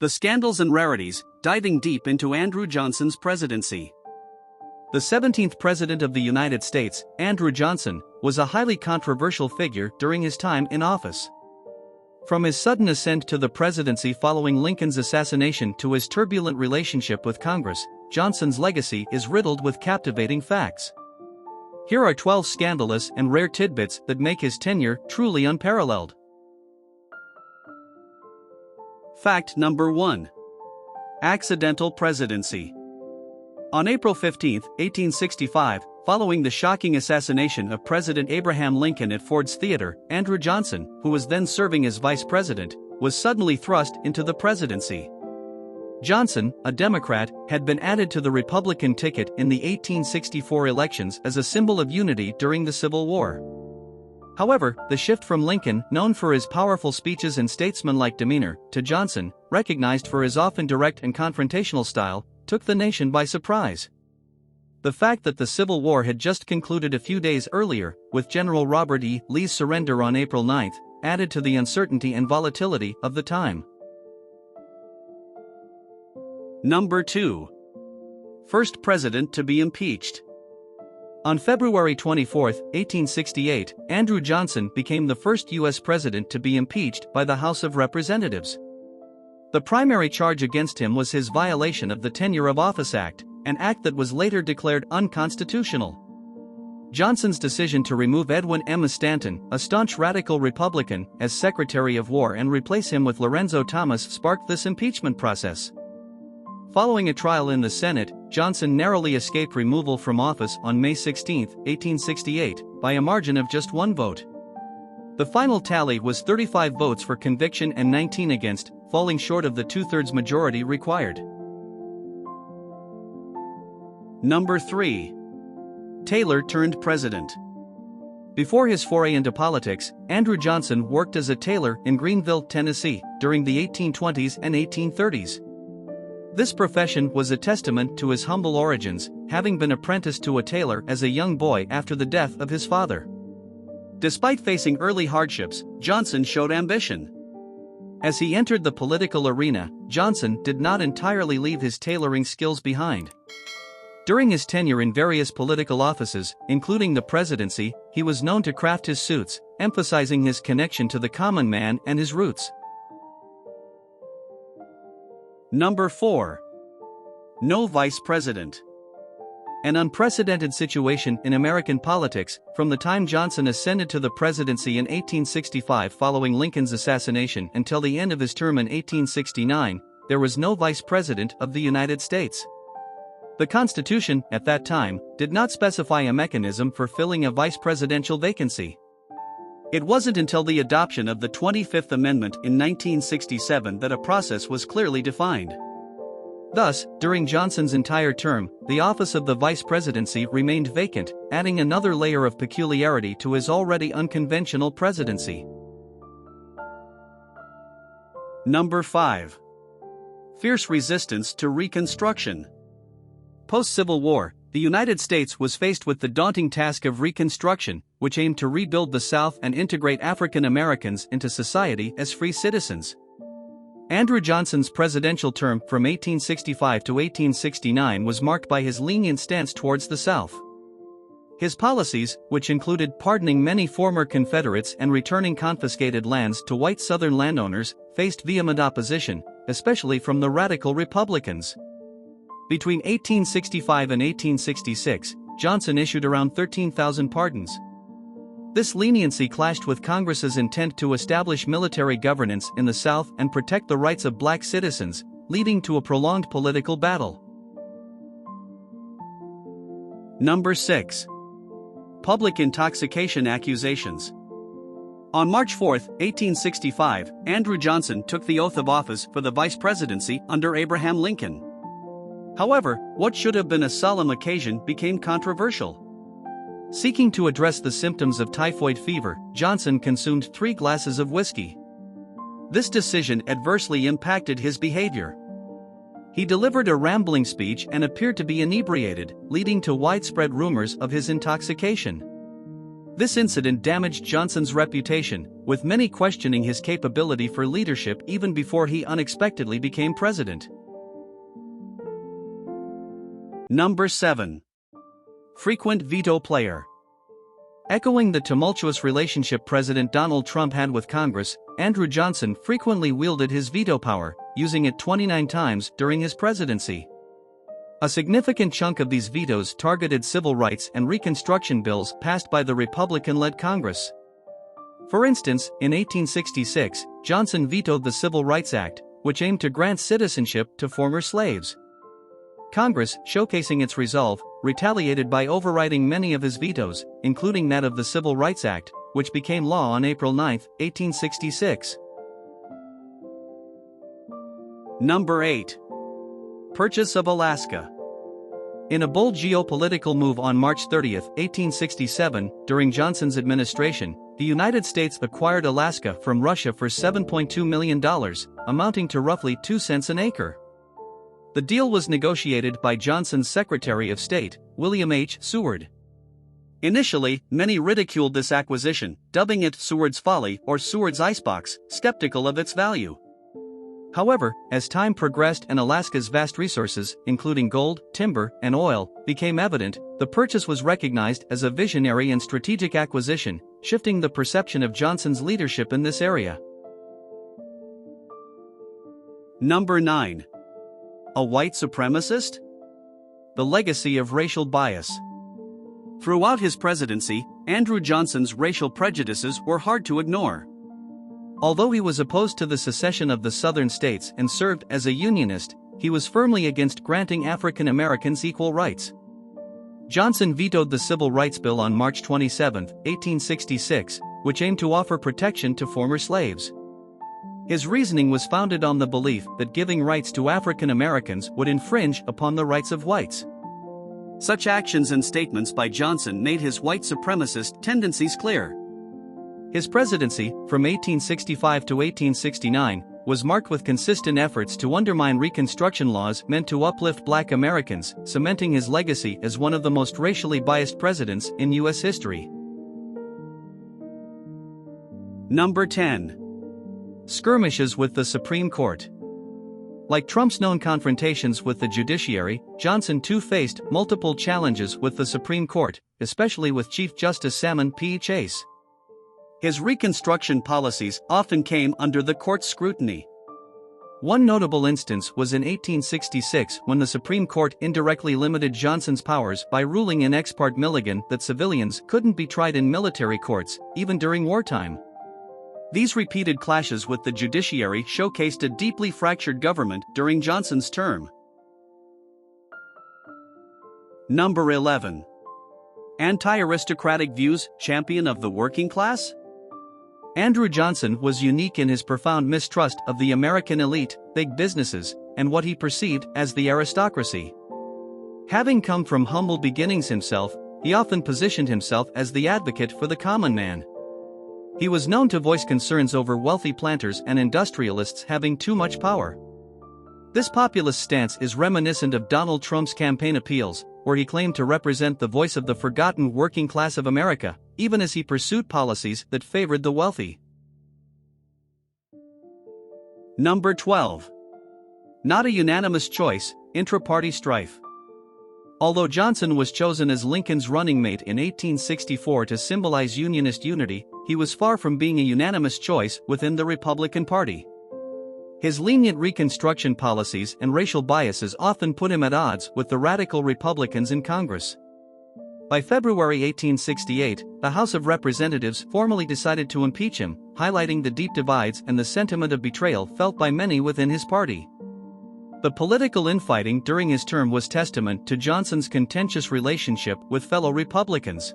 The Scandals and Rarities, diving deep into Andrew Johnson's presidency. The 17th President of the United States, Andrew Johnson, was a highly controversial figure during his time in office. From his sudden ascent to the presidency following Lincoln's assassination to his turbulent relationship with Congress, Johnson's legacy is riddled with captivating facts. Here are 12 scandalous and rare tidbits that make his tenure truly unparalleled. Fact number 1. Accidental presidency. On April 15, 1865, following the shocking assassination of President Abraham Lincoln at Ford's Theater, Andrew Johnson, who was then serving as vice president, was suddenly thrust into the presidency. Johnson, a Democrat, had been added to the Republican ticket in the 1864 elections as a symbol of unity during the Civil War. However, the shift from Lincoln, known for his powerful speeches and statesmanlike demeanor, to Johnson, recognized for his often direct and confrontational style, took the nation by surprise. The fact that the Civil War had just concluded a few days earlier, with General Robert E. Lee's surrender on April 9, added to the uncertainty and volatility of the time. Number 2. First president to be impeached. On February 24, 1868, Andrew Johnson became the first U.S. president to be impeached by the House of Representatives. The primary charge against him was his violation of the Tenure of Office Act, an act that was later declared unconstitutional. Johnson's decision to remove Edwin M. Stanton, a staunch radical Republican, as Secretary of War and replace him with Lorenzo Thomas sparked this impeachment process. Following a trial in the Senate, Johnson narrowly escaped removal from office on May 16, 1868, by a margin of just one vote. The final tally was 35 votes for conviction and 19 against, falling short of the two-thirds majority required. Number 3. Tailor turned president. Before his foray into politics, Andrew Johnson worked as a tailor in Greenville, Tennessee, during the 1820s and 1830s. This profession was a testament to his humble origins, having been apprenticed to a tailor as a young boy after the death of his father. Despite facing early hardships, Johnson showed ambition. As he entered the political arena, Johnson did not entirely leave his tailoring skills behind. During his tenure in various political offices, including the presidency, he was known to craft his suits, emphasizing his connection to the common man and his roots. Number 4. No vice president. An unprecedented situation in American politics, from the time Johnson ascended to the presidency in 1865 following Lincoln's assassination until the end of his term in 1869, there was no vice president of the United States. The Constitution, at that time, did not specify a mechanism for filling a vice presidential vacancy. It wasn't until the adoption of the 25th Amendment in 1967 that a process was clearly defined. Thus, during Johnson's entire term, the office of the vice presidency remained vacant, adding another layer of peculiarity to his already unconventional presidency. Number 5. Fierce resistance to Reconstruction. Post-Civil War, the United States was faced with the daunting task of Reconstruction, which aimed to rebuild the South and integrate African Americans into society as free citizens. Andrew Johnson's presidential term from 1865 to 1869 was marked by his lenient stance towards the South. His policies, which included pardoning many former Confederates and returning confiscated lands to white Southern landowners, faced vehement opposition, especially from the radical Republicans. Between 1865 and 1866, Johnson issued around 13,000 pardons. This leniency clashed with Congress's intent to establish military governance in the South and protect the rights of black citizens, leading to a prolonged political battle. Number 6. Public intoxication accusations. On March 4, 1865, Andrew Johnson took the oath of office for the vice presidency under Abraham Lincoln. However, what should have been a solemn occasion became controversial. Seeking to address the symptoms of typhoid fever, Johnson consumed 3 glasses of whiskey. This decision adversely impacted his behavior. He delivered a rambling speech and appeared to be inebriated, leading to widespread rumors of his intoxication. This incident damaged Johnson's reputation, with many questioning his capability for leadership even before he unexpectedly became president. Number 7. Frequent veto player. Echoing the tumultuous relationship President Donald Trump had with Congress, Andrew Johnson frequently wielded his veto power, using it 29 times during his presidency. A significant chunk of these vetoes targeted civil rights and Reconstruction bills passed by the Republican-led Congress. For instance, in 1866, Johnson vetoed the Civil Rights Act, which aimed to grant citizenship to former slaves. Congress, showcasing its resolve, retaliated by overriding many of his vetoes, including that of the Civil Rights Act, which became law on April 9, 1866. Number 8. Purchase of Alaska. In a bold geopolitical move on March 30, 1867, during Johnson's administration, the United States acquired Alaska from Russia for $7.2 million, amounting to roughly 2 cents an acre. The deal was negotiated by Johnson's Secretary of State, William H. Seward. Initially, many ridiculed this acquisition, dubbing it Seward's Folly or Seward's Icebox, skeptical of its value. However, as time progressed and Alaska's vast resources, including gold, timber, and oil, became evident, the purchase was recognized as a visionary and strategic acquisition, shifting the perception of Johnson's leadership in this area. Number 9. A white supremacist? The legacy of racial bias. Throughout his presidency, Andrew Johnson's racial prejudices were hard to ignore. Although he was opposed to the secession of the Southern states and served as a Unionist, he was firmly against granting African Americans equal rights. Johnson vetoed the Civil Rights Bill on March 27, 1866, which aimed to offer protection to former slaves. His reasoning was founded on the belief that giving rights to African Americans would infringe upon the rights of whites. Such actions and statements by Johnson made his white supremacist tendencies clear. His presidency, from 1865 to 1869, was marked with consistent efforts to undermine Reconstruction laws meant to uplift Black Americans, cementing his legacy as one of the most racially biased presidents in U.S. history. Number 10. Skirmishes with the Supreme Court. Like Trump's known confrontations with the judiciary, Johnson too faced multiple challenges with the Supreme Court, especially with Chief Justice Salmon P. Chase. His Reconstruction policies often came under the court's scrutiny. One notable instance was in 1866 when the Supreme Court indirectly limited Johnson's powers by ruling in Ex parte Milligan that civilians couldn't be tried in military courts, even during wartime. These repeated clashes with the judiciary showcased a deeply fractured government during Johnson's term. Number 11. Anti-aristocratic views, champion of the working class? Andrew Johnson was unique in his profound mistrust of the American elite, big businesses, and what he perceived as the aristocracy. Having come from humble beginnings himself, he often positioned himself as the advocate for the common man. He was known to voice concerns over wealthy planters and industrialists having too much power. This populist stance is reminiscent of Donald Trump's campaign appeals, where he claimed to represent the voice of the forgotten working class of America, even as he pursued policies that favored the wealthy. Number 12. Not a unanimous choice, intra-party strife. Although Johnson was chosen as Lincoln's running mate in 1864 to symbolize Unionist unity, he was far from being a unanimous choice within the Republican Party. His lenient Reconstruction policies and racial biases often put him at odds with the radical Republicans in Congress. By February 1868, the House of Representatives formally decided to impeach him, highlighting the deep divides and the sentiment of betrayal felt by many within his party. The political infighting during his term was testament to Johnson's contentious relationship with fellow Republicans.